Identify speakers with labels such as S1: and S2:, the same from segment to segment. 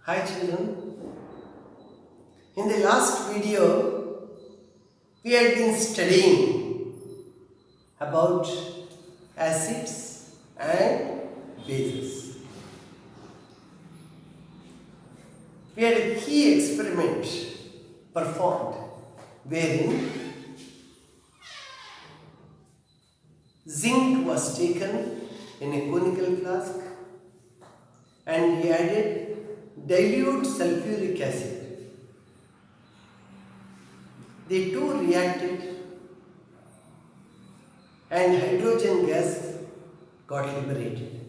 S1: Hi children, in the last video we had been studying about acids and bases. We had a key experiment performed wherein zinc was taken in a conical flask and we added dilute sulfuric acid. The two reacted and hydrogen gas got liberated.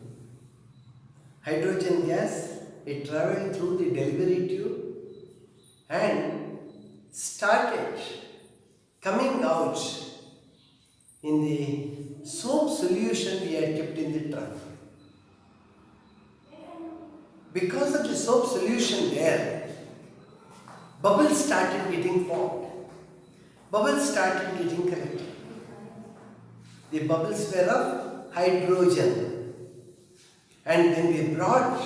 S1: Hydrogen gas, it travelled through the delivery tube and started coming out in the soap solution we had kept in the trunk. Because of the soap solution there, bubbles started getting formed. Bubbles started getting collected. The bubbles were of hydrogen. And when we brought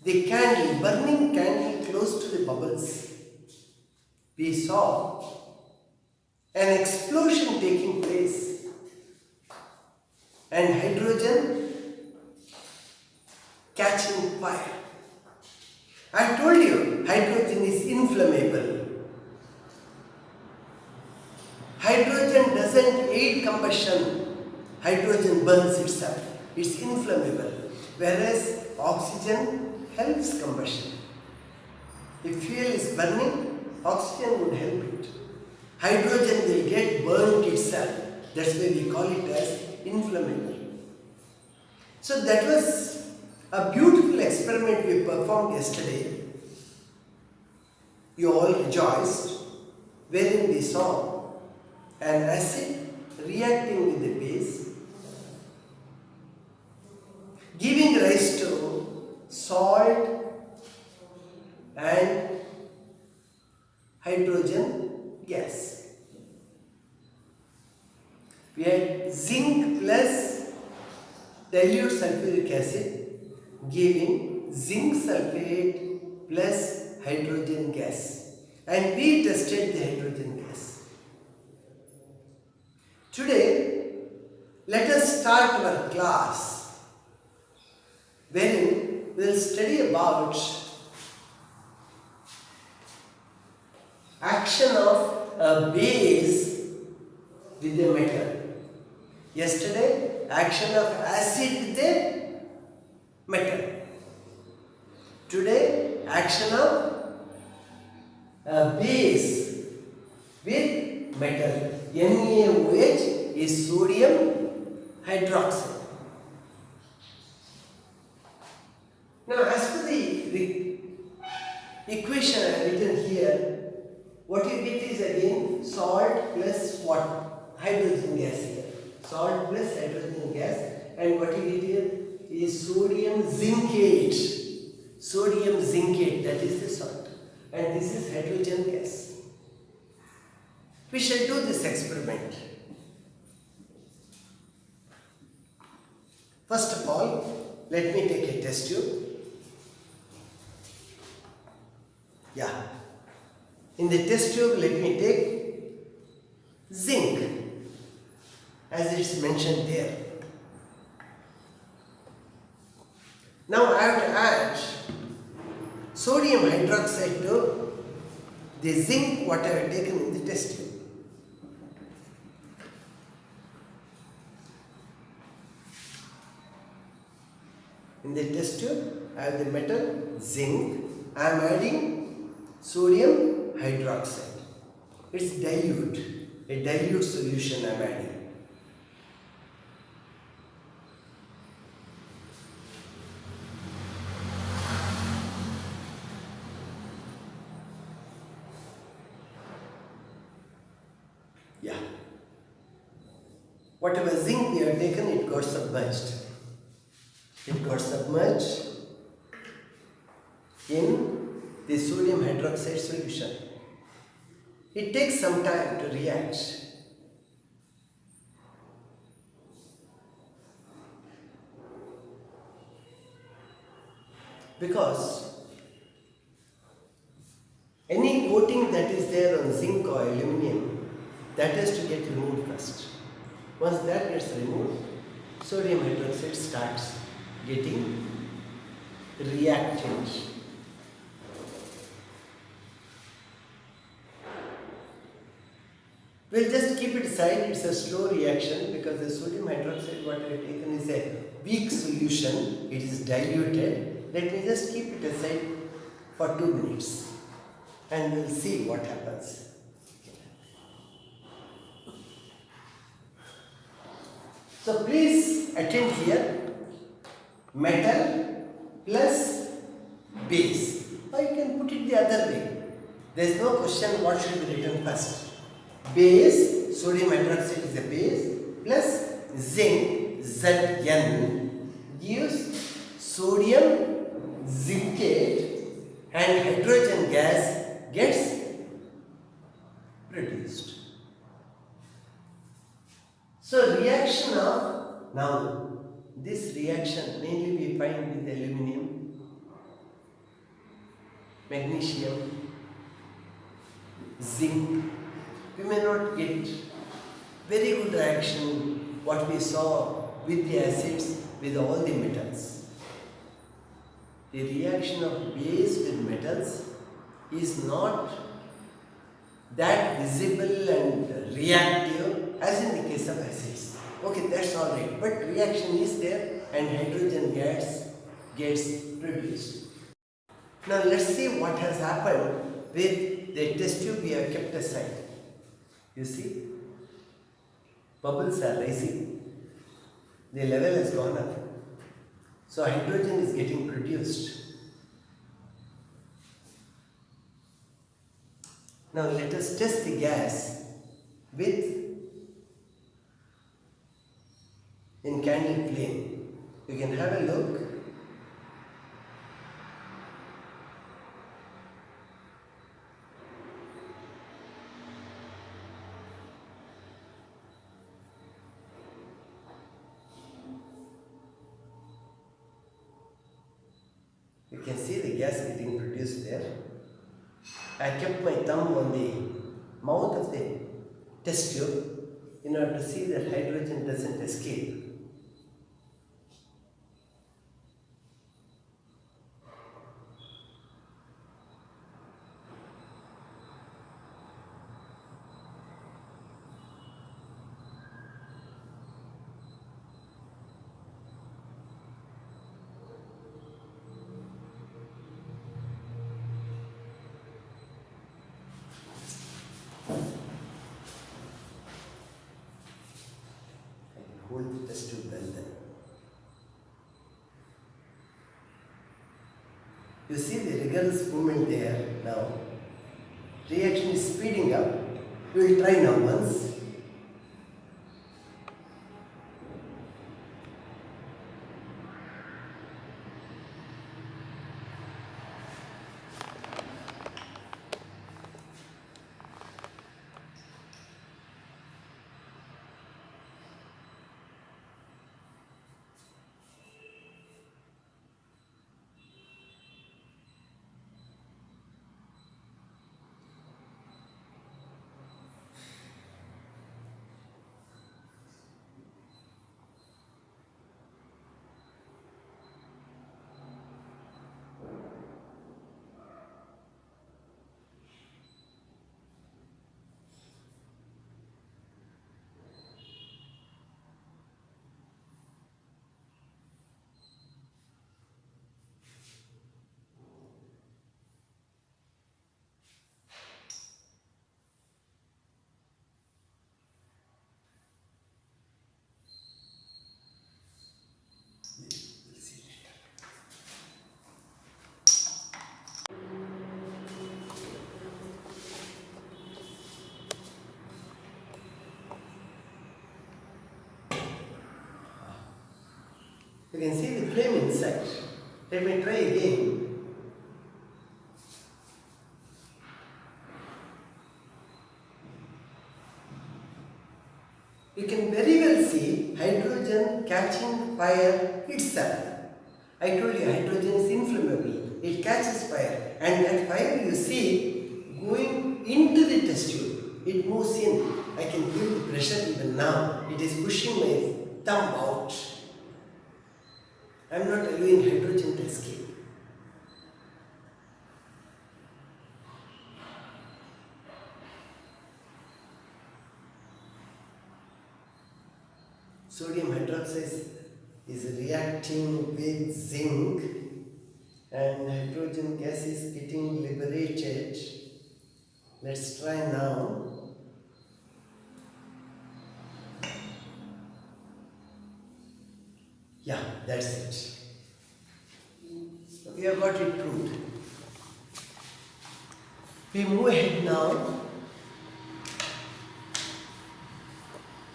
S1: the candle, burning candle close to the bubbles, we saw an explosion taking place. And hydrogen catching fire. I told you, hydrogen is inflammable. Hydrogen doesn't aid combustion. Hydrogen burns itself. It's inflammable. Whereas oxygen helps combustion. If fuel is burning, oxygen would help it. Hydrogen will get burnt itself. That's why we call it as inflammable. So that was a beautiful experiment we performed yesterday. You all rejoiced, wherein we saw an acid reacting with the base, giving rise to salt and hydrogen gas. We had zinc plus dilute sulfuric acid giving zinc sulfate plus hydrogen gas, and we tested the hydrogen gas. Today, let us start our class wherein we will study about action of a base with a metal. Yesterday, action of acid with a metal. Today, action of a base with metal. NaOH is sodium hydroxide. Now, as per the equation I have written here, what you get is again salt plus what? Hydrogen gas here. Salt plus hydrogen gas, and what you get here is sodium zincate. Sodium zincate, that is the salt, and this is hydrogen gas. We shall do this experiment. First of all, let me take a test tube. Yeah. In the test tube, let me take zinc, as it's mentioned there. Now I have to add sodium hydroxide to the zinc what I have taken in the test tube. In the test tube, I have the metal zinc. I am adding sodium hydroxide. It's dilute, a dilute solution I am adding. Yeah. Whatever zinc we have taken, it got submerged. It got submerged in the sodium hydroxide solution. It takes some time to react. Because Any coating that is there on zinc or aluminum, that has to get removed first. Once that gets removed, sodium hydroxide starts getting reacted. We'll just keep it aside, it's a slow reaction because the sodium hydroxide what I have taken is a weak solution, it is diluted. Let me just keep it aside for 2 minutes and we'll see what happens. So please attend here, metal plus base, or you can put it the other way. There is no question what should be written first. Base, sodium hydroxide is a base, plus zinc, Zn, gives sodium zincate and hydrogen gas gets produced. So reaction of, now this reaction mainly we find with aluminium, magnesium, zinc. We may not get very good reaction what we saw with the acids with all the metals. The reaction of base with metals is not that visible and reactive as in the case of acids. Okay, that's all right. But reaction is there and hydrogen gas gets produced. Now let's see what has happened with the test tube we have kept aside. You see, bubbles are rising. The level has gone up. So hydrogen is getting produced. Now let us test the gas with in candle flame. You can have a look. You can see the gas getting produced there. I kept my thumb on the mouth of the test tube in order to see that hydrogen doesn't escape. Hold the test tube well then. You see the rigorous movement there now. Reaction is speeding up. We will try now once. You can see the flame inside. Let me try again. You can very well see hydrogen catching fire itself. I told you hydrogen is inflammable. It catches fire and that fire you see going into the test tube. It moves in. I can feel the pressure even now. It is pushing my thumb out. I am not allowing hydrogen to escape. Sodium hydroxide is reacting with zinc and hydrogen gas is getting liberated. Let's try now. Yeah, that's it. We have got it proved. We move ahead now.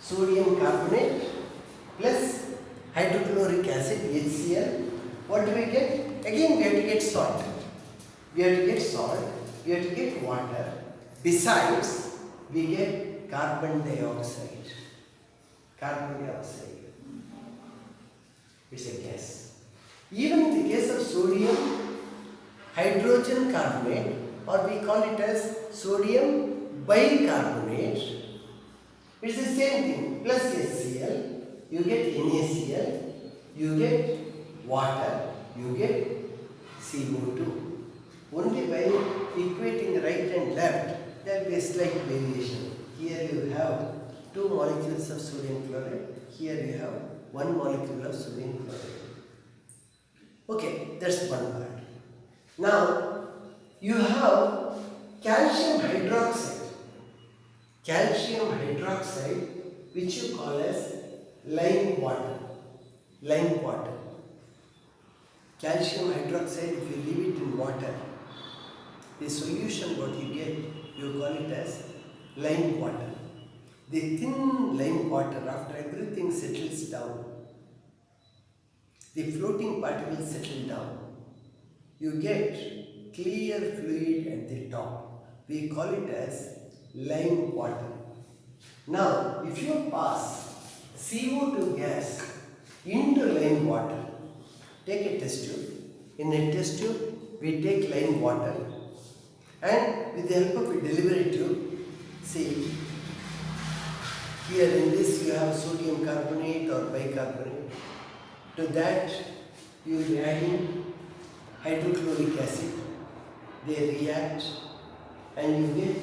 S1: Sodium carbonate plus hydrochloric acid HCl. What do we get? Again we have to get salt. We have to get salt. We have to get water. Besides, we get carbon dioxide. Carbon dioxide. It's a gas. Even in the case of sodium hydrogen carbonate, or we call it as sodium bicarbonate, it's the same thing. Plus HCl, you get NaCl, you get water, you get CO2. Only by equating right and left, there will be a slight variation. Here you have 2 molecules of sodium chloride, here you have 1 molecule of sodium chloride. Okay, that's one part. Now, you have calcium hydroxide. Calcium hydroxide, which you call as lime water. Lime water. Calcium hydroxide, if you leave it in water, the solution what you get, you call it as lime water. The thin lime water, after everything settles down, the floating particles settle down, you get clear fluid at the top. We call it as lime water. Now, if you pass CO2 gas into lime water, take a test tube. In a test tube, we take lime water and with the help of a delivery tube, see, here in this you have sodium carbonate or bicarbonate. To that you will be adding hydrochloric acid. They react and you get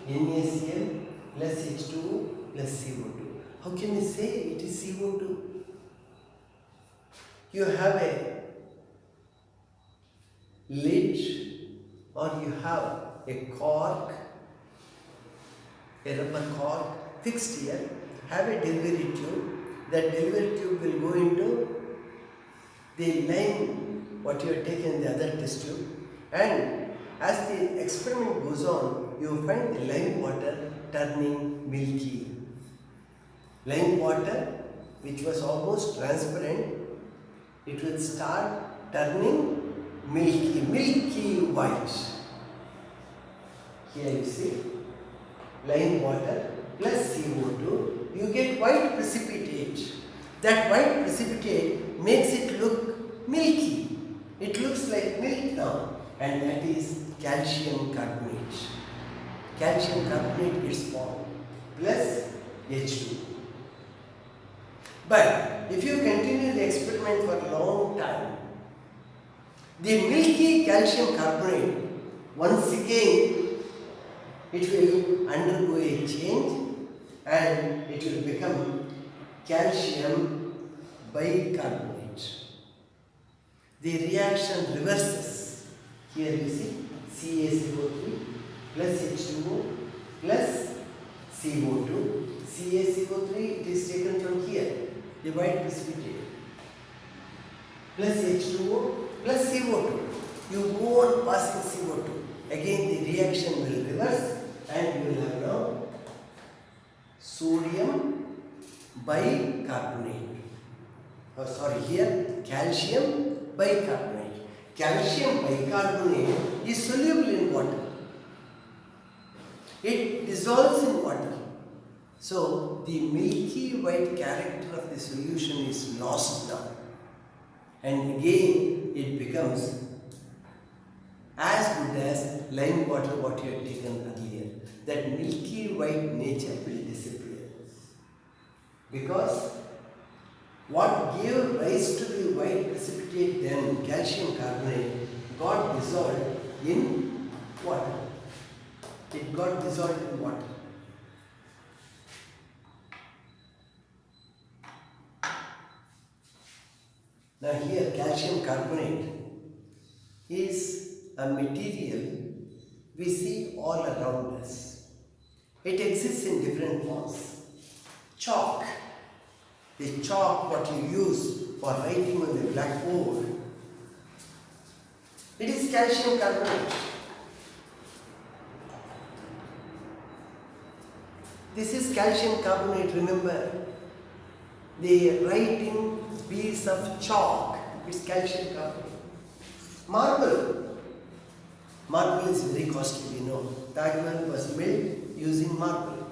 S1: NaCl plus H2O plus CO2. How can you say it is CO2? You have a lid or you have a cork, a rubber cork fixed here, have a delivery tube. That delivery tube will go into the lime what you have taken in the other test tube, and as the experiment goes on, you find the lime water turning milky. Lime water, which was almost transparent, it will start turning milky white. Here you see lime water plus CO2, you get white precipitate. That white precipitate makes it look milky. It looks like milk now, and that is calcium carbonate. Calcium carbonate gets formed plus H2. But if you continue the experiment for a long time, the milky calcium carbonate, once again, it will undergo a change and it will become calcium bicarbonate. The reaction reverses. Here you see CaCO3 plus H2O plus CO2. CaCO3, it is taken from here, the white precipitate, plus H2O plus CO2. You go on passing CO2. Again the reaction will reverse and you will have now sodium bicarbonate. Oh, sorry, here calcium bicarbonate. Calcium bicarbonate is soluble in water. It dissolves in water. So the milky white character of the solution is lost now. And again it becomes as good as lime water what you had taken earlier. That milky white nature will disappear. Because what gave rise to the white precipitate then, calcium carbonate, got dissolved in water. It got dissolved in water. Now here calcium carbonate is a material we see all around us. It exists in different forms. Chalk, the chalk what you use for writing on the blackboard, it is calcium carbonate. This is calcium carbonate, remember. The writing piece of chalk is calcium carbonate. Marble. Marble is very costly, we know. Taj Mahal was built using marble.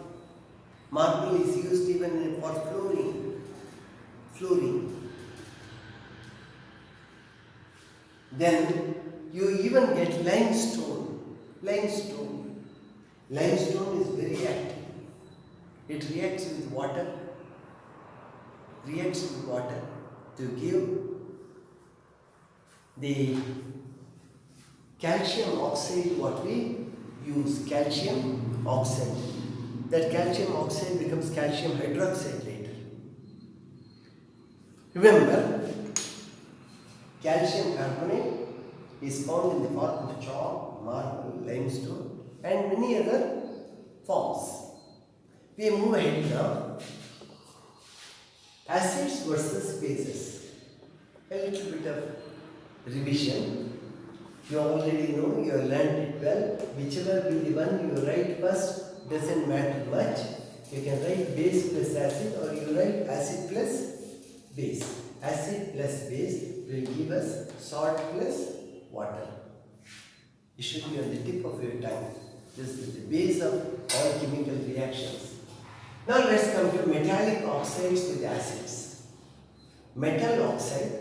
S1: Marble is used even for flooring. Then you even get limestone. Limestone is very active. It reacts with water to give the calcium oxide what we use, calcium oxide. That calcium oxide becomes calcium hydroxide later. Remember, calcium carbonate is found in the form of chalk, marble, limestone and many other forms. We move ahead now. Acids versus bases. A little bit of revision. You already know, you have learned it well. Whichever be the one you write first doesn't matter much. You can write base plus acid or you write acid plus base. Acid plus base will give us salt plus water. It should be on the tip of your tongue. This is the base of all chemical reactions. Now let's come to metallic oxides with acids. Metal oxide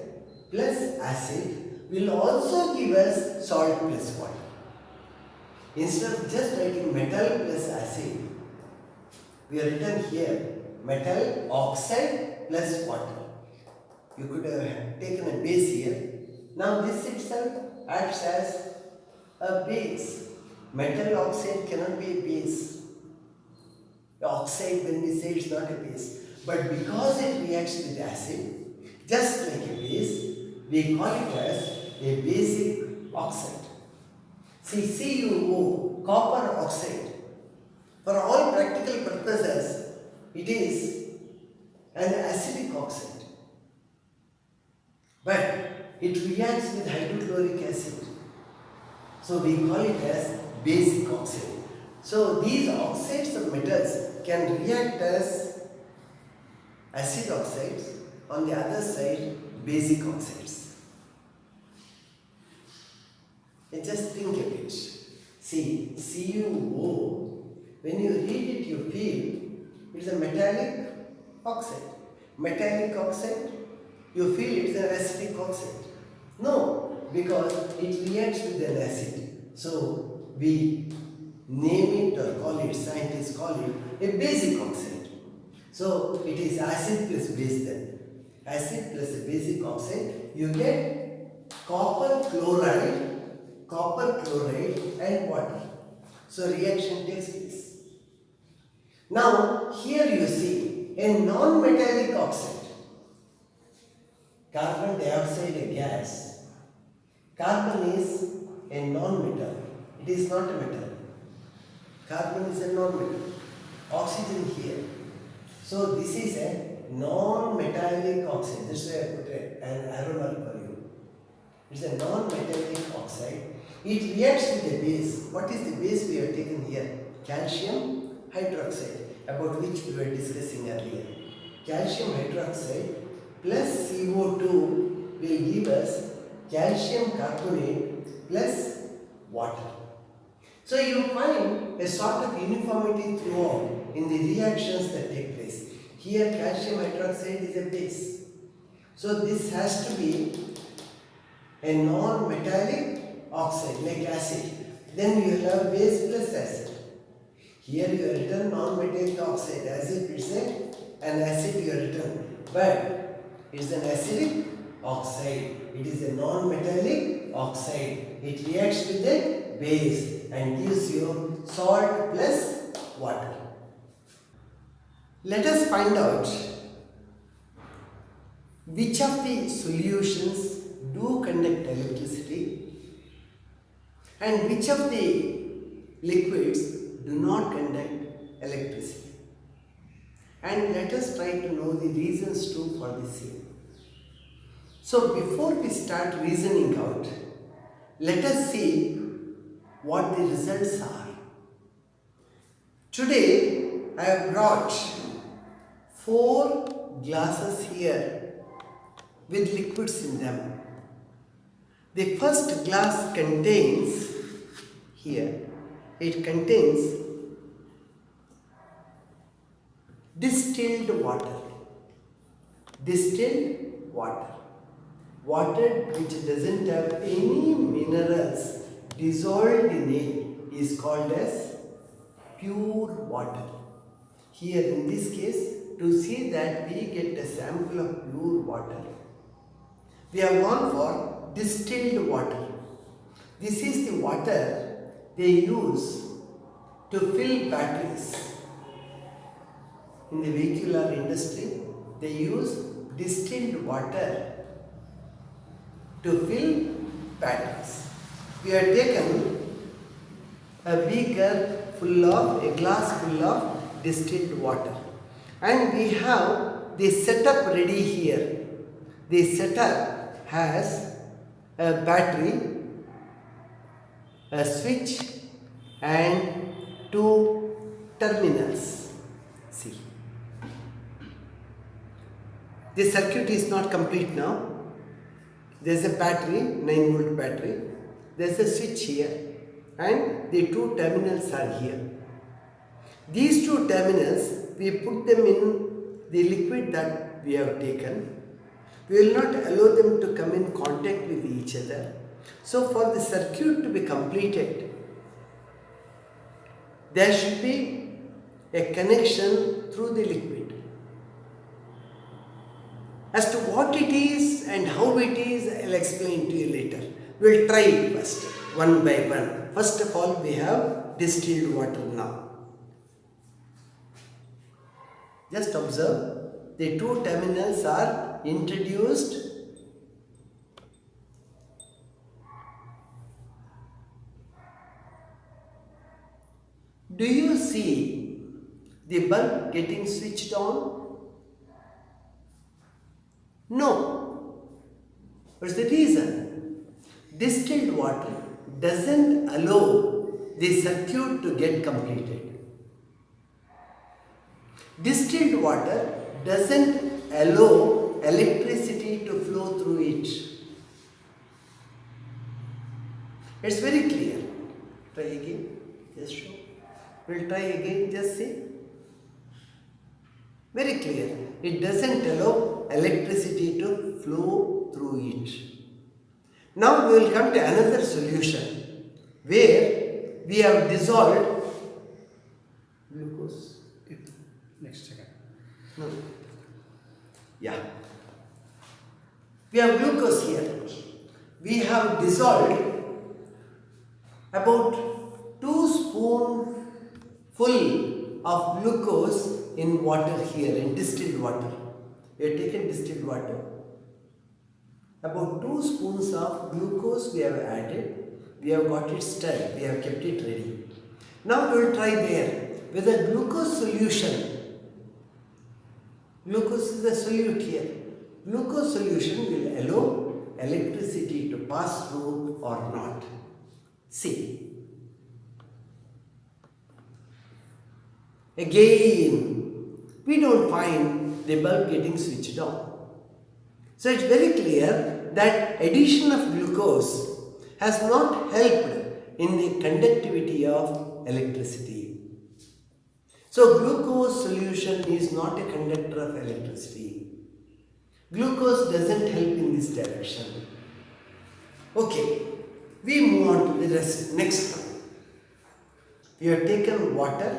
S1: plus acid will also give us salt plus water. Instead of just writing metal plus acid, we have written here metal oxide plus water. You could have taken a base here. Now this itself acts as a base. Metal oxide cannot be a base. The oxide, when we say it's not a base, but because it reacts with acid, just like a base, we call it as a basic oxide. See, CuO, copper oxide, for all practical purposes, it is an acidic oxide, but it reacts with hydrochloric acid, so we call it as basic oxide. So these oxides of metals can react as acid oxides, on the other side basic oxides. And just think a bit. See, CuO, when you read it you feel it's a metallic oxide. Metallic oxide, you feel it's an acidic oxide. No, because it reacts with an acid. So we name it or call it, scientists call it a basic oxide. So it is acid plus base then. Acid plus a basic oxide, you get copper chloride and water. So reaction takes place. Now here you see a non-metallic oxide. Carbon dioxide, a gas. Carbon is a non-metal. It is not a metal. Carbon is a non-metal. Oxygen here. So this is a non-metallic oxide. This is why I put an arrow mark for you. It's a non-metallic oxide. It reacts with a base. What is the base we have taken here? Calcium hydroxide, about which we were discussing earlier. Calcium hydroxide plus CO2 will give us calcium carbonate plus water. So you find a sort of uniformity throughout in the reactions that take place. Here calcium hydroxide is a base. So this has to be a non-metallic oxide like acid. Then you will have base plus acid. Here you have written non-metallic oxide as if it's an acid you have written. But it's an acidic oxide. It is a non-metallic oxide. It reacts with the base and gives you salt plus water. Let us find out which of the solutions do conduct electricity and which of the liquids do not conduct electricity. And let us try to know the reasons too for the same. So before we start reasoning out, let us see what the results are. Today I have brought 4 glasses here with liquids in them. The first glass contains here, it contains distilled water. Distilled water. Water which doesn't have any minerals dissolved in it is called as pure water. Here in this case, to see that we get a sample of pure water, we have gone for distilled water. This is the water they use to fill batteries. In the vehicular industry, they use distilled water to fill batteries. We have taken a glass full of distilled water, and we have the setup ready here. The setup has a battery, a switch and 2 terminals. See, the circuit is not complete now. There is a battery, 9-volt battery. There is a switch here and the 2 terminals are here. These 2 terminals, we put them in the liquid that we have taken. We will not allow them to come in contact with each other. So for the circuit to be completed, there should be a connection through the liquid. As to what it is and how it is, I will explain to you later. We will try it first, one by one. First of all, we have distilled water now. Just observe, the 2 terminals are introduced. Do you see the bulb getting switched on? No. What's the reason? Distilled water doesn't allow the circuit to get completed. Distilled water doesn't allow electricity to flow through it. It's very clear. Try again. Just show. We'll try again. Just see. Very clear. It doesn't allow electricity to flow through it. Now we will come to another solution where we have dissolved glucose.
S2: Next second.
S1: No. Yeah. We have glucose here. We have dissolved about 2 spoonfuls of glucose in water here, in distilled water. We have taken distilled water. About 2 spoons of glucose we have added. We have got it stirred. We have kept it ready. Now we will try there with a glucose solution. Glucose is a solute here. Glucose solution will allow electricity to pass through or not. See. Again, we don't find the bulb getting switched on. So it's very clear that addition of glucose has not helped in the conductivity of electricity. So glucose solution is not a conductor of electricity. Glucose doesn't help in this direction. Okay, We move on to the next one. We have taken water,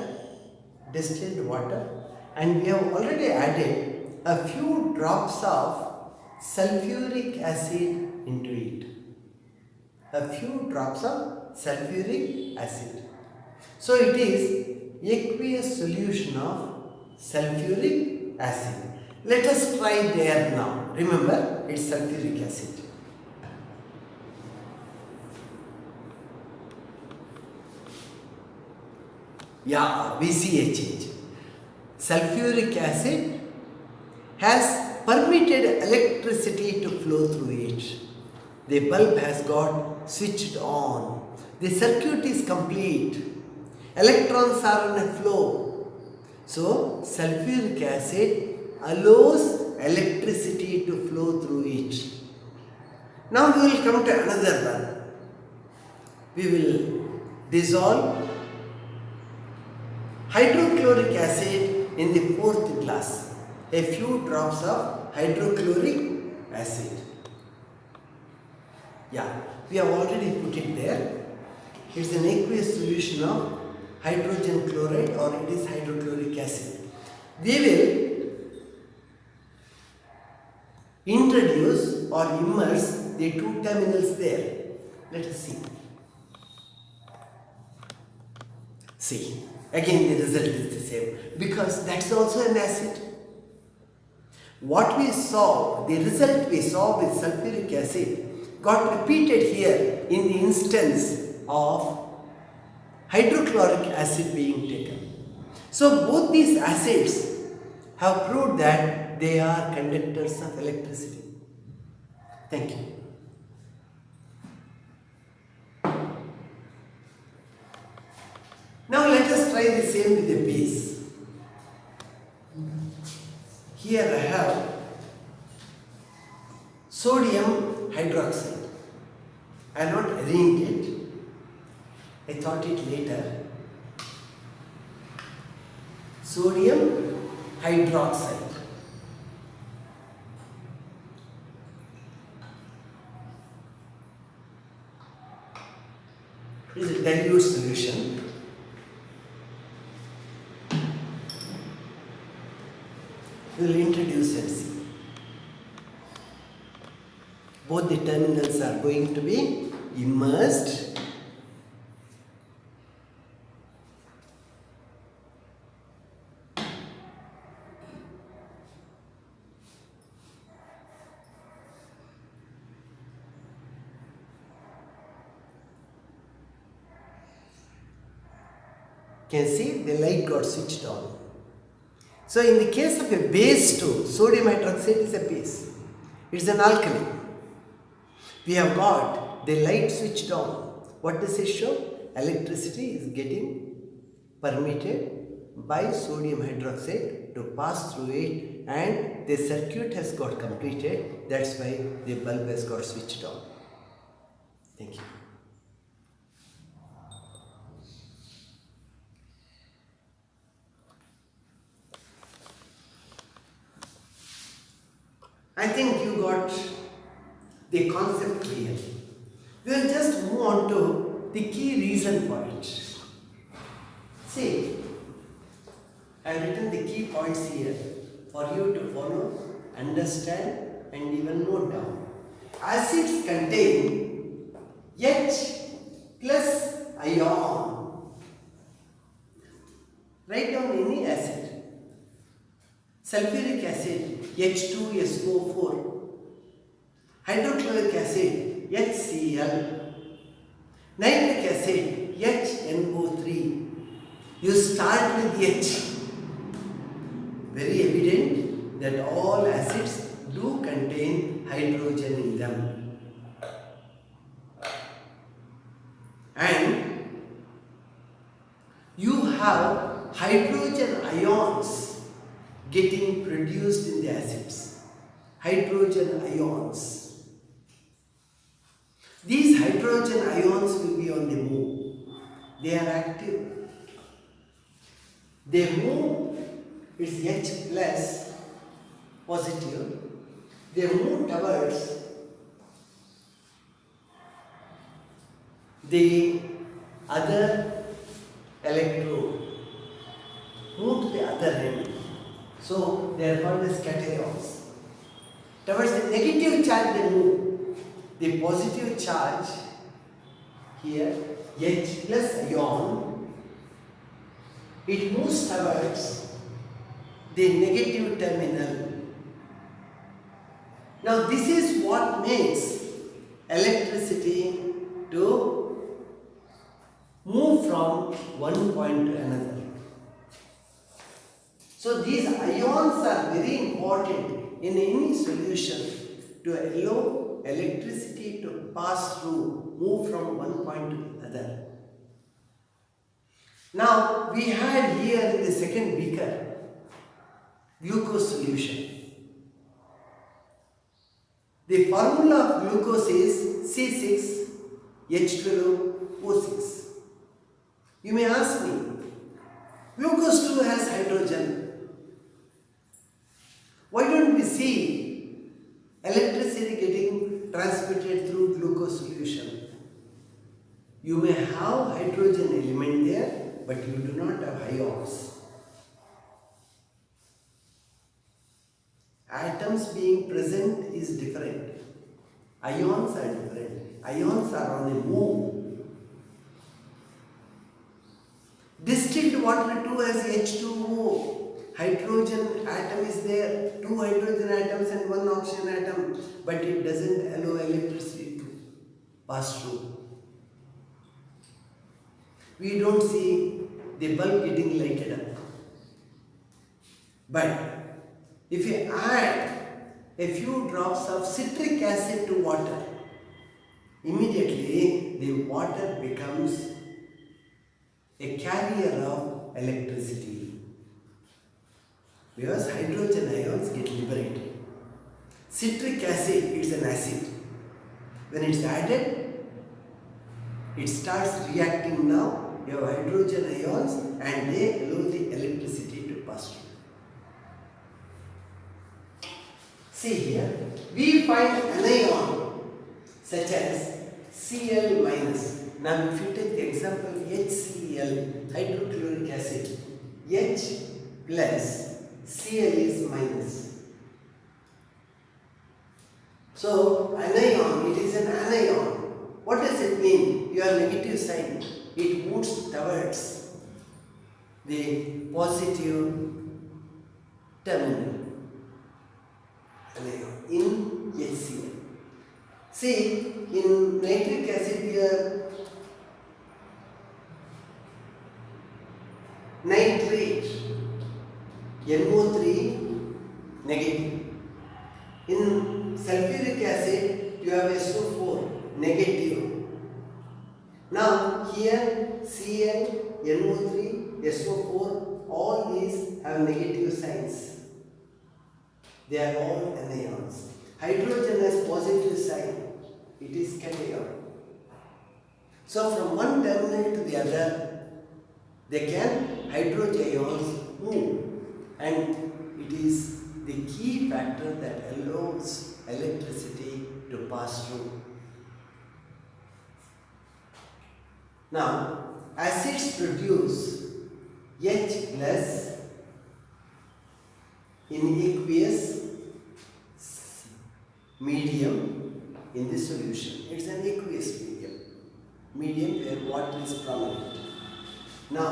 S1: distilled water, and we have already added a few drops of sulfuric acid into it. A few drops of sulfuric acid. So it is aqueous solution of sulfuric acid. Let us try there now. Remember, it's sulfuric acid. Yeah, we see a change. Sulfuric acid has permitted electricity to flow through it. The bulb has got switched on. The circuit is complete. Electrons are on a flow. So, sulfuric acid allows electricity to flow through it. Now we will come to another one. We will dissolve hydrochloric acid in the fourth glass. A few drops of hydrochloric acid. Yeah, we have already put it there. It's an aqueous solution of hydrogen chloride, or it is hydrochloric acid. We will introduce or immerse the two terminals there. Let us see. See, again the result is the same, because that's also an acid. What we saw, the result we saw with sulfuric acid got repeated here in the instance of hydrochloric acid being taken. So both these acids have proved that they are conductors of electricity. Thank you. Now let us try the same with the base. Here I have sodium hydroxide. I have not arranged it. I thought it later. Sodium hydroxide. This is a dilute solution. We will introduce and see. Both the terminals are going to be immersed. Can see the light got switched on. So in the case of a base too, sodium hydroxide is a base. It's an alkali. We have got the light switched on. What does it show? Electricity is getting permitted by sodium hydroxide to pass through it, and the circuit has got completed. That's why the bulb has got switched on. Thank you. I think you got the concept clear. We will just move on to the key reason for it. See, I have written the key points here for you to follow, understand, and even note down. Acids contain H plus ion. Write down any acid. Sulfuric acid, H2SO4. Hydrochloric acid, HCl. Nitric acid, HNO3. You start with H. Very evident that all acids do contain hydrogen in them. And you have hydrogen ions getting produced in the acids. Hydrogen ions. These hydrogen ions will be on the move. They are active. They move, it's H plus positive. They move towards the other electrode move to the other end. So they are called as cations. Towards the negative charge they move. The positive charge here, H plus ion, it moves towards the negative terminal. Now this is what makes electricity to move from one point to another. So these ions are very important in any solution to allow electricity to pass through, move from one point to the other. Now we had here in the second beaker glucose solution. The formula of glucose is C6H12O6. You may ask me, glucose too has hydrogen. Why don't we see electricity getting transmitted through glucose solution? You may have hydrogen element there, but you do not have ions. Atoms being present is different. Ions are different. Ions are on a move. Distilled water too has H2O. Hydrogen atom is there. 2 hydrogen atoms and 1 oxygen atom. But it doesn't allow electricity to pass through. We don't see the bulb getting lighted up. But if you add a few drops of citric acid to water, immediately the water becomes a carrier of electricity, because hydrogen ions get liberated. Citric acid, it's an acid. When it's added, it starts reacting now. You have hydrogen ions and they allow the electricity to pass through. See here, we find anion such as Cl minus. Now if you take the example HCl, hydrochloric acid, H plus Cl is minus. So anion, it is an anion. What does it mean? You have negative sign. It moves towards the positive terminal. In HCl. See, in nitric acid here, nitrate, NO3 negative. In sulfuric acid, you have SO4 negative. Now here Cl, NO3, SO4, all these have negative signs. They are all anions. Hydrogen has positive sign. It is cation. So from one terminal to the other, they can hydrogen ions move, and it is the key factor that allows electricity to pass through. Now, acids produce H plus in aqueous medium in the solution. It's an aqueous medium where water is prominent. Now,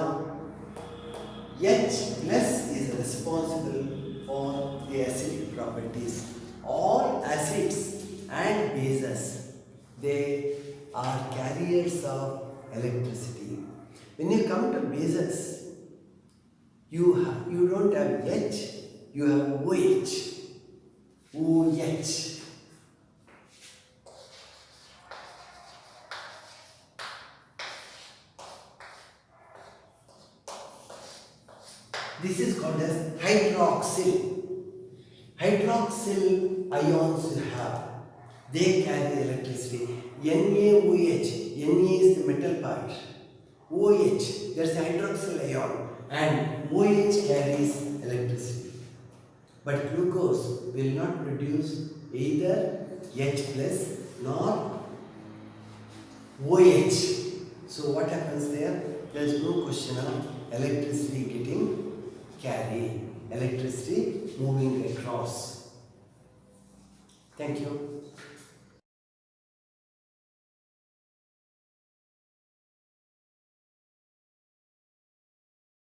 S1: H plus is responsible for the acidic properties. All acids and bases, they are carriers of electricity. When you come to bases, you don't have H, you have OH. OH. This is called as hydroxyl. Hydroxyl ions you have, they carry electricity. NaOH, Na is the metal part. OH, there is a hydroxyl ion, and OH carries electricity. But glucose will not produce either H plus nor OH. So what happens there? There is no question of electricity getting carried, electricity moving across. Thank you.